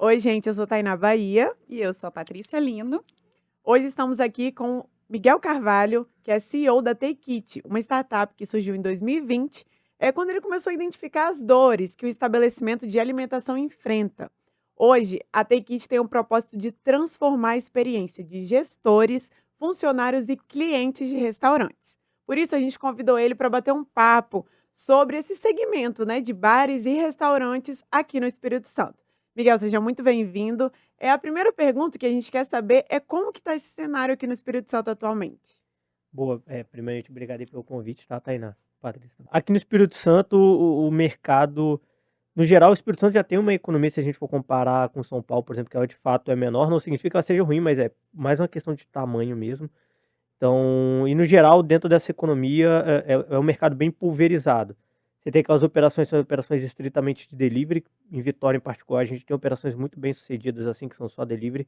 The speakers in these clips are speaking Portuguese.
Oi, gente, eu sou Tainá Bahia. E eu sou a Patrícia Lino. Hoje estamos aqui com Miguel Carvalho, que é CEO da Take It, uma startup que surgiu em 2020, quando ele começou a identificar as dores que o estabelecimento de alimentação enfrenta. Hoje, a Take It tem o propósito de transformar a experiência de gestores, funcionários e clientes de restaurantes. Por isso, a gente convidou ele para bater um papo sobre esse segmento, né, de bares e restaurantes aqui no Espírito Santo. Miguel, seja muito bem-vindo. A primeira pergunta que a gente quer saber é como que está esse cenário aqui no Espírito Santo atualmente? Boa, primeiramente, obrigado aí pelo convite, tá, Tainá? Patrícia. Aqui no Espírito Santo, o mercado, no geral, o Espírito Santo já tem uma economia, se a gente for comparar com São Paulo, por exemplo, que ela de fato é menor, não significa que ela seja ruim, mas é mais uma questão de tamanho mesmo. Então, e no geral, dentro dessa economia, é um mercado bem pulverizado. Você tem aquelas operações, são operações estritamente de delivery, em Vitória em particular, a gente tem operações muito bem sucedidas, assim, que são só delivery,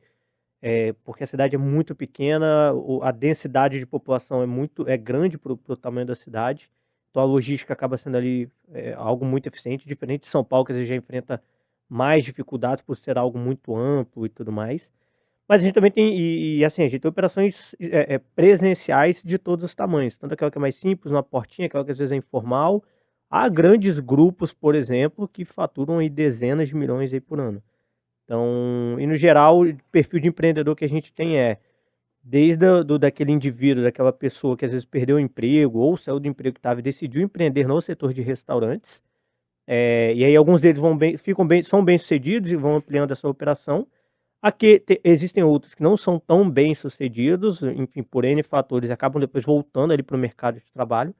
porque a cidade é muito pequena, a densidade de população é grande para o tamanho da cidade, então a logística acaba sendo ali algo muito eficiente, diferente de São Paulo, que a gente já enfrenta mais dificuldades por ser algo muito amplo e tudo mais. Mas a gente também tem, assim, a gente tem operações presenciais de todos os tamanhos, tanto aquela que é mais simples, uma portinha, aquela que às vezes é informal, há grandes grupos, por exemplo, que faturam aí dezenas de milhões aí por ano. Então, e no geral, o perfil de empreendedor que a gente tem desde daquele indivíduo, daquela pessoa que às vezes perdeu o emprego ou saiu do emprego que estava e decidiu empreender no setor de restaurantes. E aí alguns deles são bem-sucedidos e vão ampliando essa operação. Aqui existem outros que não são tão bem-sucedidos, enfim, por N fatores, acabam depois voltando ali para o mercado de trabalho.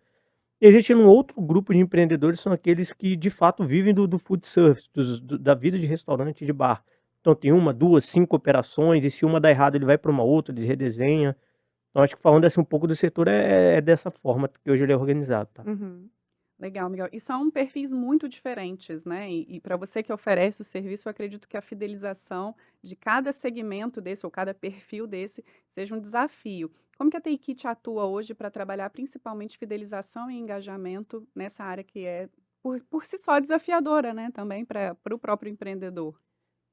E existe um outro grupo de empreendedores, são aqueles que de fato vivem do food service, da vida de restaurante e de bar. Então tem uma, duas, cinco operações, e se uma dá errado, ele vai para uma outra, ele redesenha. Então acho que falando assim um pouco do setor é dessa forma que hoje ele é organizado, tá? Uhum. Legal, Miguel. E são perfis muito diferentes, né? E para você que oferece o serviço, eu acredito que a fidelização de cada segmento desse ou cada perfil desse seja um desafio. Como que a Take atua hoje para trabalhar principalmente fidelização e engajamento nessa área que é, por si só, desafiadora, né? Também para o próprio empreendedor.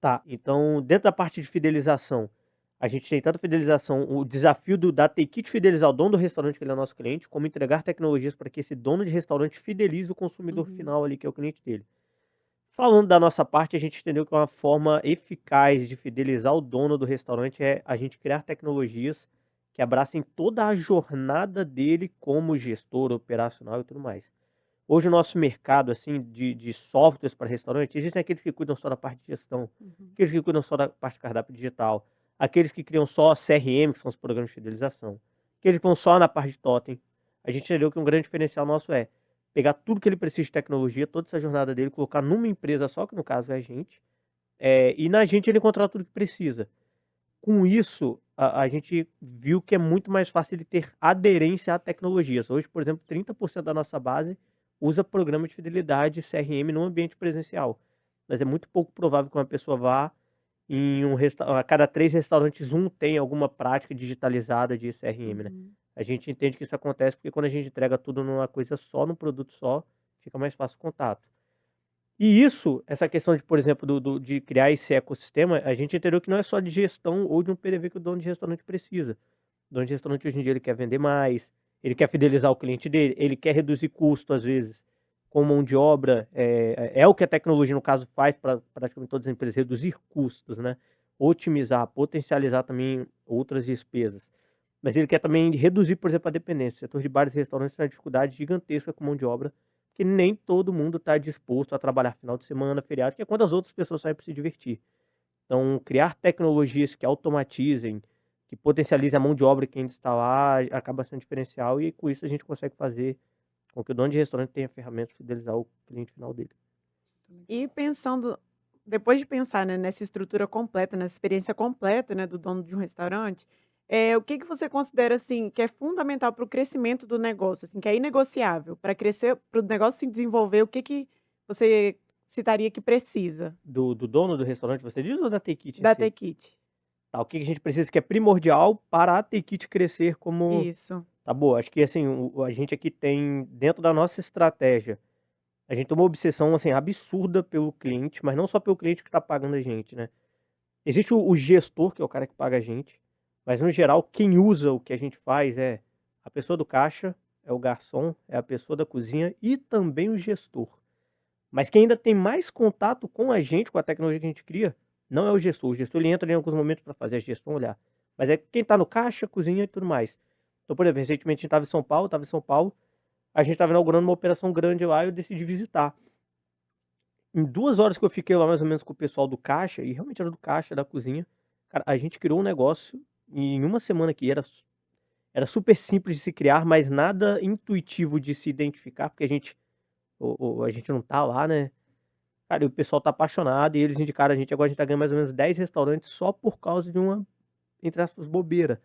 Tá, então dentro da parte de fidelização, a gente tem tanto fidelização, o desafio da Take It fidelizar o dono do restaurante, que ele é nosso cliente, como entregar tecnologias para que esse dono de restaurante fidelize o consumidor Uhum. final ali, que é o cliente dele. Falando da nossa parte, a gente entendeu que uma forma eficaz de fidelizar o dono do restaurante é a gente criar tecnologias que abracem toda a jornada dele como gestor operacional e tudo mais. Hoje o nosso mercado, assim, de softwares para restaurante, existem aqueles que cuidam só da parte de gestão, Uhum. aqueles que cuidam só da parte de cardápio digital, aqueles que criam só CRM, que são os programas de fidelização, aqueles que vão só na parte de totem. A gente entendeu que um grande diferencial nosso é pegar tudo que ele precisa de tecnologia, toda essa jornada dele, colocar numa empresa só, que no caso é a gente, e na gente ele encontrar tudo que precisa. Com isso, a gente viu que é muito mais fácil ele ter aderência a tecnologias. Hoje, por exemplo, 30% da nossa base usa programa de fidelidade CRM no ambiente presencial. Mas é muito pouco provável que uma pessoa vá em a cada 3 restaurantes, um tem alguma prática digitalizada de CRM, né. Uhum. A gente entende que isso acontece porque quando a gente entrega tudo numa coisa só, num produto só, fica mais fácil o contato. E isso, essa questão de, por exemplo, de criar esse ecossistema, a gente entendeu que não é só de gestão ou de um PDV que o dono de restaurante precisa. O dono de restaurante hoje em dia ele quer vender mais, ele quer fidelizar o cliente dele, ele quer reduzir custo às vezes com mão de obra, é o que a tecnologia no caso faz para praticamente todas as empresas, reduzir custos, né, otimizar, potencializar também outras despesas. Mas ele quer também reduzir, por exemplo, a dependência. O setor de bares e restaurantes tem uma dificuldade gigantesca com mão de obra, que nem todo mundo está disposto a trabalhar final de semana, feriado, que é quando as outras pessoas saem para se divertir. Então, criar tecnologias que automatizem, que potencializem a mão de obra que ainda está lá, acaba sendo diferencial e com isso a gente consegue fazer com que o dono de restaurante tenha ferramentas para fidelizar o cliente final dele. Muito E legal. pensando, depois de pensar, né, nessa estrutura completa, nessa experiência completa, né, do dono de um restaurante, o que que você considera, assim, que é fundamental para o crescimento do negócio, assim, que é inegociável? Para crescer, para o negócio se desenvolver, o que que você citaria que precisa Do dono do restaurante, você diz, ou da Take It em da si? Take It? Tá, o que que a gente precisa que é primordial para a Take It crescer como. Isso. Tá boa, acho que assim, a gente aqui tem, dentro da nossa estratégia, a gente tem uma obsessão assim, absurda pelo cliente, mas não só pelo cliente que está pagando a gente, né? existe o gestor, que é o cara que paga a gente, mas no geral quem usa o que a gente faz é a pessoa do caixa, é o garçom, é a pessoa da cozinha e também o gestor. Mas quem ainda tem mais contato com a gente, com a tecnologia que a gente cria, não é o gestor. O gestor ele entra em alguns momentos para fazer a gestão, olhar. Mas é quem está no caixa, cozinha e tudo mais. Então, por exemplo, recentemente a gente estava em São Paulo, a gente estava inaugurando uma operação grande lá e eu decidi visitar. Em 2 horas que eu fiquei lá mais ou menos com o pessoal do caixa, e realmente era do caixa, da cozinha, cara, a gente criou um negócio em uma semana que era super simples de se criar, mas nada intuitivo de se identificar, porque a gente não tá lá, né? Cara, e o pessoal tá apaixonado e eles indicaram a gente, agora a gente tá ganhando mais ou menos 10 restaurantes só por causa de uma, entre aspas, bobeira.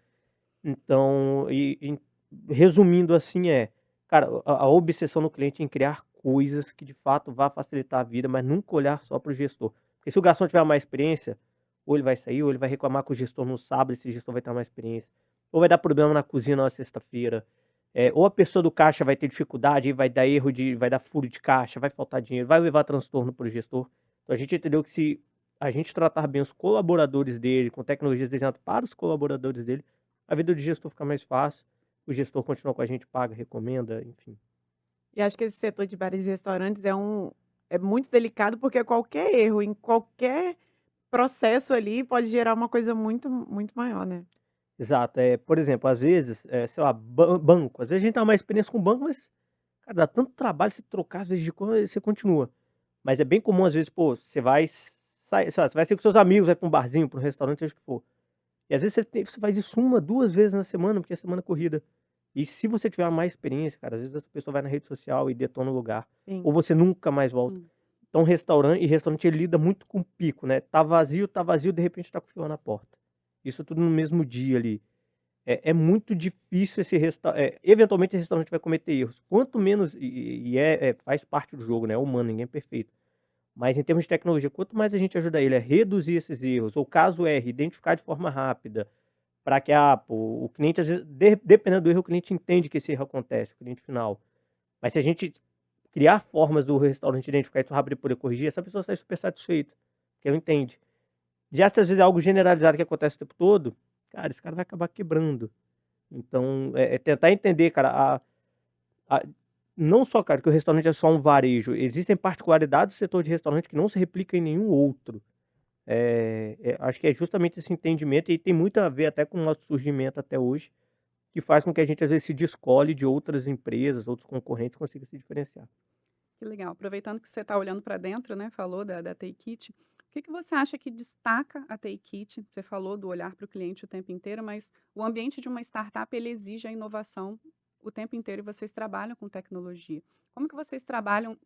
Então, resumindo assim cara, a obsessão no cliente em criar coisas que de fato vá facilitar a vida, mas nunca olhar só para o gestor. Porque se o garçom tiver mais experiência, ou ele vai sair, ou ele vai reclamar que o gestor não sabe se o gestor vai ter mais experiência, ou vai dar problema na cozinha na sexta-feira, ou a pessoa do caixa vai ter dificuldade, vai dar vai dar furo de caixa, vai faltar dinheiro, vai levar transtorno para o gestor. Então a gente entendeu que se a gente tratar bem os colaboradores dele, com tecnologias desenhadas para os colaboradores dele, a vida do gestor fica mais fácil, o gestor continua com a gente, paga, recomenda, enfim. E acho que esse setor de bares e restaurantes é muito delicado, porque qualquer erro em qualquer processo ali pode gerar uma coisa muito muito maior, né. Exato, por exemplo, às vezes, sei lá, banco, às vezes a gente tá mais experiência com banco, mas, cara, dá tanto trabalho se trocar, às vezes de conta, você continua. Mas é bem comum, às vezes, pô, você vai sai sei lá, você vai sair com seus amigos, vai pra um barzinho, pra um restaurante, seja o que for. E às vezes você faz isso 1, 2 vezes na semana, porque é semana corrida. E se você tiver mais experiência, cara, às vezes essa pessoa vai na rede social e detona o lugar, Sim. ou você nunca mais volta. Hum. Então restaurante ele lida muito com pico, né, tá vazio, de repente tá com fila na porta. Isso tudo no mesmo dia ali. É muito difícil eventualmente esse restaurante vai cometer erros. Quanto menos faz parte do jogo, né, é humano, ninguém é perfeito. Mas em termos de tecnologia, quanto mais a gente ajuda ele a reduzir esses erros, ou caso erre, identificar de forma rápida, para que pô, o cliente às vezes, dependendo do erro, o cliente entende que esse erro acontece, o cliente final. Mas se a gente criar formas do restaurante identificar isso rápido e poder corrigir, essa pessoa sai super satisfeita, porque ela entende. Já se às vezes é algo generalizado que acontece o tempo todo, cara, esse cara vai acabar quebrando. Então, tentar entender, cara, a não só, cara, que o restaurante é só um varejo, existem particularidades do setor de restaurante que não se replica em nenhum outro. Acho que é justamente esse entendimento e tem muito a ver até com o nosso surgimento até hoje, que faz com que a gente às vezes se descole de outras empresas, outros concorrentes, consiga se diferenciar. Que legal. Aproveitando que você está olhando para dentro, né, falou da Take It, o que que você acha que destaca a Take It? Você falou do olhar para o cliente o tempo inteiro, mas o ambiente de uma startup, ele exige a inovação o tempo inteiro e vocês trabalham com tecnologia. Como que vocês trabalham,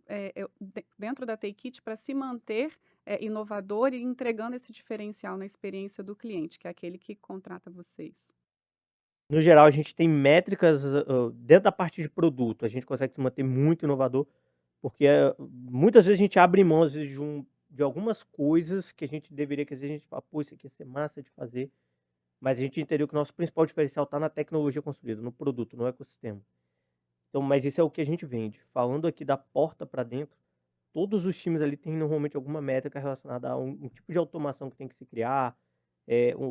dentro da Take It para se manter, inovador e entregando esse diferencial na experiência do cliente, que é aquele que contrata vocês? No geral, a gente tem métricas, dentro da parte de produto, a gente consegue se manter muito inovador, porque, muitas vezes a gente abre mão, às vezes, de algumas coisas que a gente deveria, que às vezes a gente fala: "Pô, isso aqui ia ser massa de fazer", mas a gente entendeu que o nosso principal diferencial está na tecnologia construída, no produto, no ecossistema. Então, mas isso é o que a gente vende. Falando aqui da porta para dentro, todos os times ali têm normalmente alguma métrica relacionada a um tipo de automação que tem que se criar,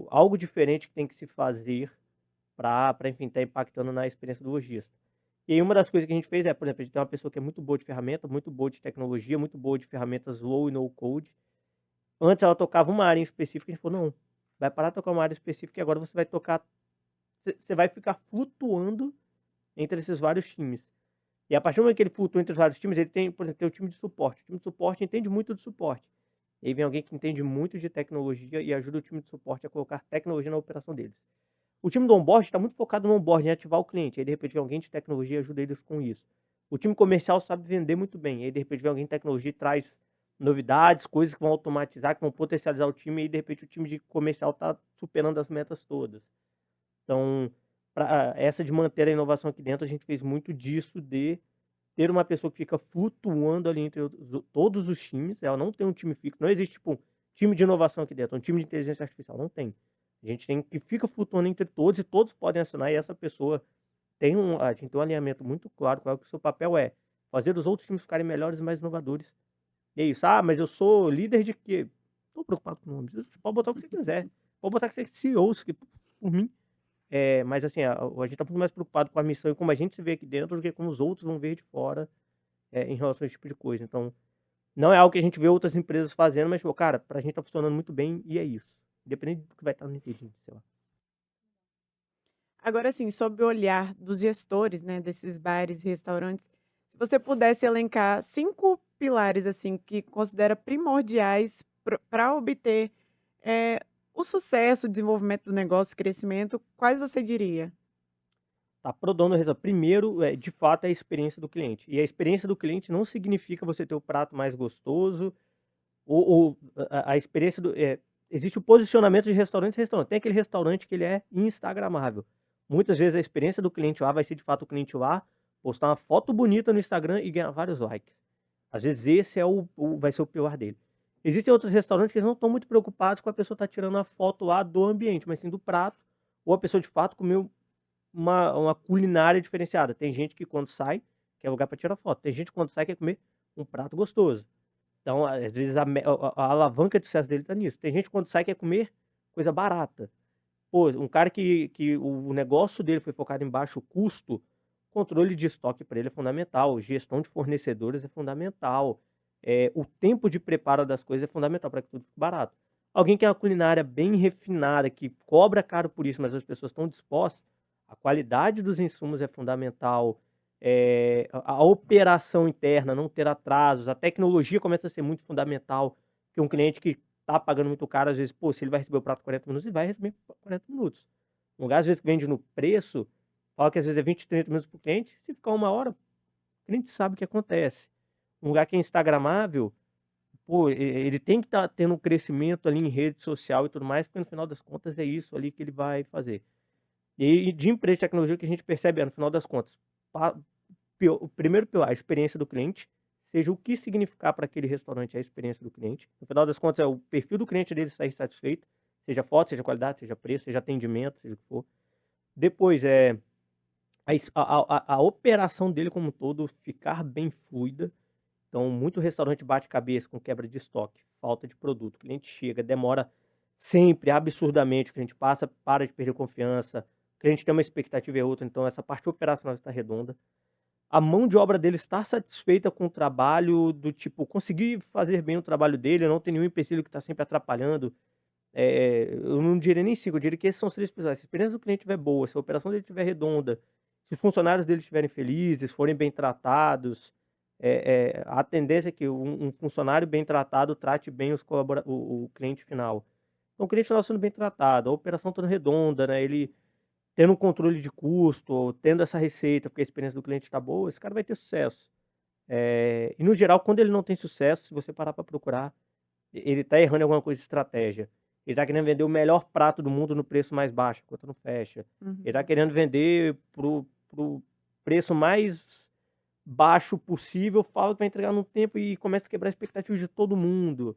algo diferente que tem que se fazer para enfim, estar impactando na experiência do lojista. E aí uma das coisas que a gente fez por exemplo, a gente tem uma pessoa que é muito boa de ferramenta, muito boa de tecnologia, muito boa de ferramentas low e no code. Antes ela tocava uma área em específico, a gente falou: "Não, vai parar de tocar uma área específica e agora você vai tocar, você vai ficar flutuando entre esses vários times". E a partir do momento que ele flutua entre os vários times, ele tem, por exemplo, tem o time de suporte. O time de suporte entende muito de suporte. E aí vem alguém que entende muito de tecnologia e ajuda o time de suporte a colocar tecnologia na operação deles. O time do onboard está muito focado no onboard, em ativar o cliente. Aí, de repente, vem alguém de tecnologia e ajuda eles com isso. O time comercial sabe vender muito bem. Aí, de repente, vem alguém de tecnologia e traz novidades, coisas que vão automatizar, que vão potencializar o time. E, de repente, o time de comercial está superando as metas todas. Então, essa de manter a inovação aqui dentro, a gente fez muito disso, de ter uma pessoa que fica flutuando ali entre todos os times. Ela não tem um time fixo. Não existe, tipo, um time de inovação aqui dentro, um time de inteligência artificial. Não tem. A gente tem que fica flutuando entre todos e todos podem acionar. E essa pessoa a gente tem um alinhamento muito claro qual é que o seu papel é. Fazer os outros times ficarem melhores e mais inovadores. E é isso. Ah, mas eu sou líder de quê? tô preocupado com o nome. Você pode botar o que você quiser. Pode botar que você é CEO, se por mim. Mas assim, a gente tá muito mais preocupado com a missão e como a gente se vê aqui dentro do que como os outros vão ver de fora, em relação a esse tipo de coisa. Então, não é algo que a gente vê outras empresas fazendo, mas, pô, cara, pra gente tá funcionando muito bem e é isso. Independente do que vai estar no LinkedIn, sei lá. Agora, assim, sob o olhar dos gestores, né, desses bares e restaurantes, se você pudesse elencar 5 pilares, assim, que considera primordiais para obter, eh, o sucesso, o desenvolvimento do negócio, o crescimento, quais você diria? Tá, pro dono resolve. Primeiro, de fato, é a experiência do cliente. E a experiência do cliente não significa você ter o prato mais gostoso ou a experiência existe o posicionamento de restaurante e restaurante. Tem aquele restaurante que ele é instagramável. Muitas vezes a experiência do cliente A vai ser de fato o cliente A postar uma foto bonita no Instagram e ganhar vários likes. Às vezes esse é vai ser o pior dele. Existem outros restaurantes que eles não estão muito preocupados com a pessoa estar tirando a foto lá do ambiente, mas sim do prato, ou a pessoa de fato comeu uma culinária diferenciada. Tem gente que quando sai, quer lugar para tirar foto. Tem gente que quando sai quer comer um prato gostoso. Então, às vezes, a alavanca de sucesso dele tá nisso. Tem gente que quando sai quer comer coisa barata. Pô, um cara que o negócio dele foi focado em baixo custo, controle de estoque para ele é fundamental, gestão de fornecedores é fundamental, o tempo de preparo das coisas é fundamental para que tudo fique barato. Alguém que é uma culinária bem refinada, que cobra caro por isso, mas as pessoas estão dispostas, a qualidade dos insumos é fundamental, a operação interna, não ter atrasos, a tecnologia começa a ser muito fundamental, que um cliente que tá pagando muito caro, às vezes, pô, se ele vai receber o prato 40 minutos, ele vai receber 40 minutos. Um lugar, às vezes, que vende no preço, fala que às vezes é 20, 30 minutos pro cliente, se ficar 1 hora, o cliente sabe o que acontece. Um lugar que é instagramável, pô, ele tem que estar tendo um crescimento ali em rede social e tudo mais, porque no final das contas é isso ali que ele vai fazer. E de empresa de tecnologia, o que a gente percebe no final das contas, pa o primeiro pilar, a experiência do cliente, seja o que significar para aquele restaurante a experiência do cliente. No final das contas, é o perfil do cliente dele sair satisfeito, seja foto, seja qualidade, seja preço, seja atendimento, seja o que for. Depois, a operação dele como um todo ficar bem fluida. Então, muito restaurante bate cabeça com quebra de estoque, falta de produto. O cliente chega, demora sempre absurdamente, o cliente passa, para de perder confiança, o cliente tem uma expectativa e outra, então essa parte operacional está redonda. A mão de obra dele estar satisfeita com o trabalho, do tipo, conseguir fazer bem o trabalho dele, não tem nenhum empecilho que está sempre atrapalhando. Eu não diria nem 5, eu diria que esses são os 3 pilares. Se a experiência do cliente estiver boa, se a operação dele estiver redonda, se os funcionários dele estiverem felizes, forem bem tratados, a tendência é que um funcionário bem tratado trate bem o cliente final. Então, o cliente final sendo bem tratado, a operação estando redonda, né, ele tendo um controle de custo, tendo essa receita, porque a experiência do cliente está boa, esse cara vai ter sucesso. E no geral, quando ele não tem sucesso, se você parar para procurar, ele está errando em alguma coisa de estratégia. Ele está querendo vender o melhor prato do mundo no preço mais baixo, enquanto não fecha. Ele está Uhum. querendo vender pro preço mais baixo possível, fala que vai entregar no tempo e começa a quebrar a expectativa de todo mundo.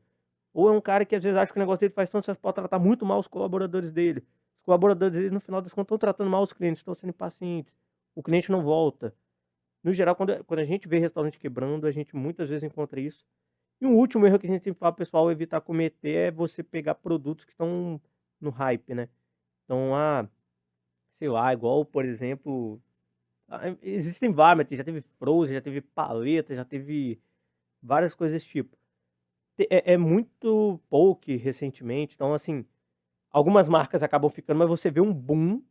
Ou é um cara que às vezes acha que o negócio dele faz tanto, você pode tratar muito mal os colaboradores dele. Os colaboradores dele, no final das contas, estão tratando mal os clientes, estão sendo impacientes. O cliente não volta. No geral, quando a gente vê restaurante quebrando, a gente muitas vezes encontra isso. E um último erro que a gente sempre fala pro pessoal evitar cometer é você pegar produtos que estão no hype, né? Então, sei lá, igual, por exemplo, existem vários, mas já teve Frozen, já teve paleta, já teve várias coisas desse tipo. É muito poke recentemente, então assim, algumas marcas acabam ficando, mas você vê um boom,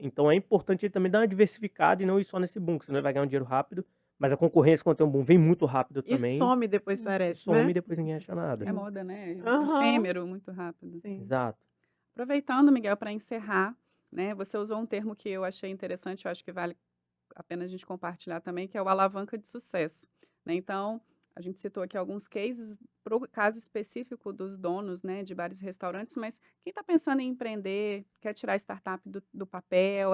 então é importante ele também dar uma diversificada e não ir só nesse boom, que senão ele vai ganhar um dinheiro rápido, mas a concorrência quando tem um boom vem muito rápido E também, some depois e parece, some né? e depois ninguém acha nada. É Sim. moda, né? Aham, Efêmero, muito rápido. sim. Exato. Aproveitando, Miguel, para encerrar, né? Você usou um termo que eu achei interessante, eu acho que vale a pena a gente compartilhar também, que é o alavanca de sucesso, né? Então, a gente citou aqui alguns cases, para o caso específico dos donos, né, de bares e restaurantes, mas quem está pensando em empreender, quer tirar a startup do papel,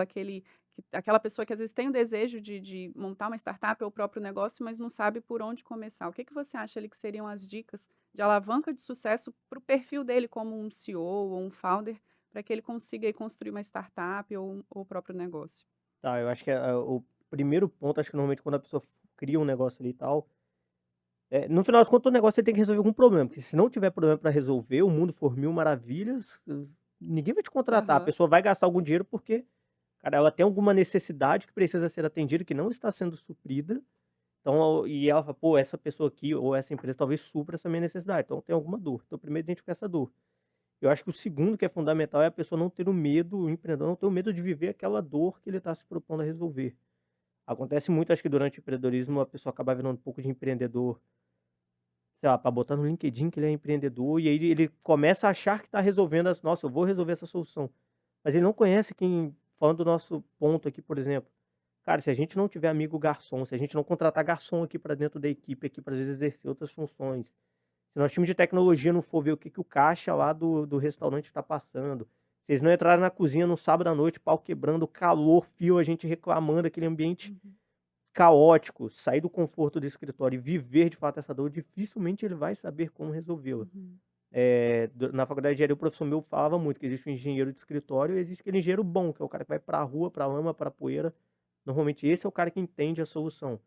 aquela pessoa que às vezes tem o desejo de montar uma startup ou o próprio negócio, mas não sabe por onde começar. O que você acha ali que seriam as dicas de alavanca de sucesso para o perfil dele como um CEO ou um founder, para que ele consiga aí construir uma startup ou o próprio negócio? Tá, eu acho que o primeiro ponto, acho que normalmente quando a pessoa cria um negócio ali e tal, No final das contas, o negócio você tem que resolver algum problema, porque se não tiver problema para resolver, o mundo for mil maravilhas, ninguém vai te contratar. A Aham. pessoa vai gastar algum dinheiro porque, cara, ela tem alguma necessidade que precisa ser atendida, que não está sendo suprida. Então, e ela fala, pô, essa pessoa aqui ou essa empresa talvez supra essa minha necessidade. Então, tem alguma dor. Então, primeiro identificar essa dor. Eu acho que o segundo que é fundamental é a pessoa não ter o medo, o empreendedor não ter o medo de viver aquela dor que ele está se propondo a resolver. Acontece muito, acho que durante o empreendedorismo a pessoa acaba virando um pouco de empreendedor, sei lá, para botar no LinkedIn que ele é empreendedor, e aí ele começa a achar que está resolvendo as, nossa, eu vou resolver essa solução. Mas ele não conhece quem, falando do nosso ponto aqui, por exemplo, cara, se a gente não tiver amigo garçom, se a gente não contratar garçom aqui para dentro da equipe aqui para às vezes exercer outras funções, se nosso time de tecnologia não for ver o que, que o caixa lá do restaurante está passando, se eles não entrarem na cozinha no sábado à noite, pau quebrando, calor, fio, a gente reclamando, aquele ambiente Uhum. caótico, sair do conforto do escritório e viver de fato essa dor, dificilmente ele vai saber como resolvê-la. Uhum. Na faculdade de engenharia, o professor meu falava muito que existe um engenheiro de escritório e existe aquele engenheiro bom, que é o cara que vai para a rua, para a lama, para a poeira. Normalmente esse é o cara que entende a solução.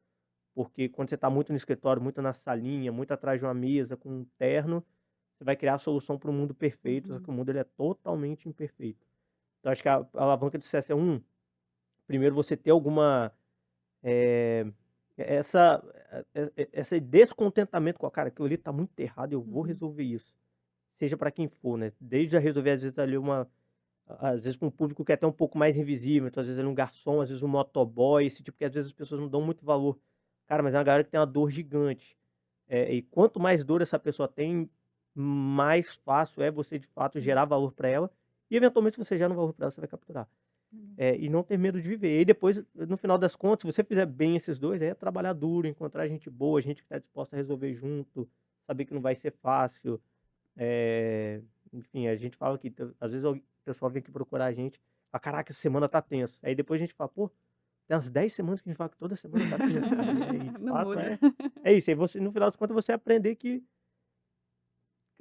Porque quando você está muito no escritório, muito na salinha, muito atrás de uma mesa, com um terno, você vai criar a solução para o mundo perfeito, só que Uhum. o mundo ele é totalmente imperfeito. Então acho que a alavanca do sucesso é primeiro você ter alguma eh, essa esse descontentamento com a cara, aquilo ali tá muito errado, eu vou Uhum. resolver isso. Seja para quem for, né? Desde a resolver, às vezes, ali às vezes com um público que é até um pouco mais invisível, então às vezes ele é um garçom, às vezes um motoboy, esse tipo que às vezes as pessoas não dão muito valor. Cara, mas é uma galera que tem uma dor gigante. E quanto mais dor essa pessoa tem, mais fácil é você de fato Uhum. gerar valor para ela, e eventualmente se você gera um valor para ela, você vai capturar. Uhum. E não ter medo de viver. E aí depois, no final das contas, se você fizer bem esses dois, aí é trabalhar duro, encontrar gente boa, gente que está disposta a resolver junto, saber que não vai ser fácil. Enfim, a gente fala que às vezes o pessoal vem aqui procurar a gente, fala, caraca, essa semana tá tenso. Aí depois a gente fala, pô, tem umas 10 semanas que a gente fala que toda semana tá tenso, cara. E de Não fato muda. é isso. Aí você, no final das contas, você aprender que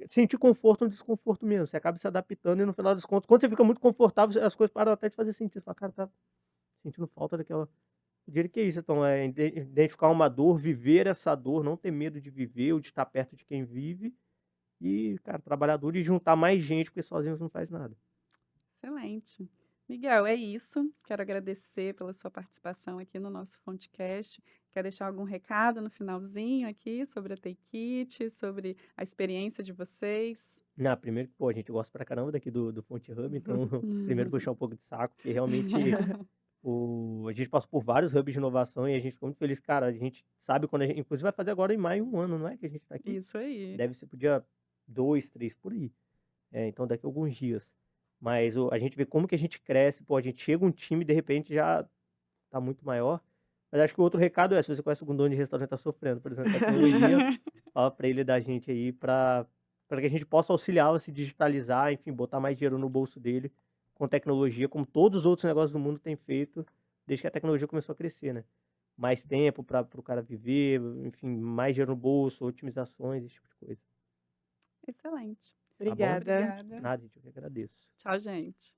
sentir conforto no desconforto mesmo. Você acaba se adaptando e no final das contas, quando você fica muito confortável, as coisas param até de fazer sentido. Você fala, cara, tá sentindo falta daquela. Eu diria que é isso, então, é identificar uma dor, viver essa dor, não ter medo de viver ou de estar perto de quem vive e, cara, trabalhar duro e juntar mais gente, porque sozinho você não faz nada. Excelente. Miguel, é isso. Quero agradecer pela sua participação aqui no nosso Fontecast. Quer deixar algum recado no finalzinho aqui sobre a Take It, sobre a experiência de vocês? Não, primeiro que, pô, a gente gosta pra caramba daqui do Fonte Hub, então, primeiro puxar um pouco de saco, porque realmente a gente passou por vários hubs de inovação e a gente ficou muito feliz, cara, a gente sabe quando a gente, inclusive vai fazer agora em maio um ano, não é, que a gente tá aqui? Isso aí. Deve ser pro dia 2, 3, por aí. Então daqui a alguns dias. Mas a gente vê como que a gente cresce, pô, a gente chega um time de repente já tá muito maior. Mas acho que o outro recado é, se você conhece algum dono de restaurante que tá sofrendo, por exemplo, tecnologia, fala pra ele da gente aí pra que a gente possa auxiliá-lo a se digitalizar, enfim, botar mais dinheiro no bolso dele com tecnologia, como todos os outros negócios do mundo têm feito desde que a tecnologia começou a crescer, né? Mais tempo para o cara viver, enfim, mais dinheiro no bolso, otimizações, esse tipo de coisa. Excelente. Tá bom? Muito Obrigada. obrigada. Nada, gente, eu que agradeço. Tchau, gente.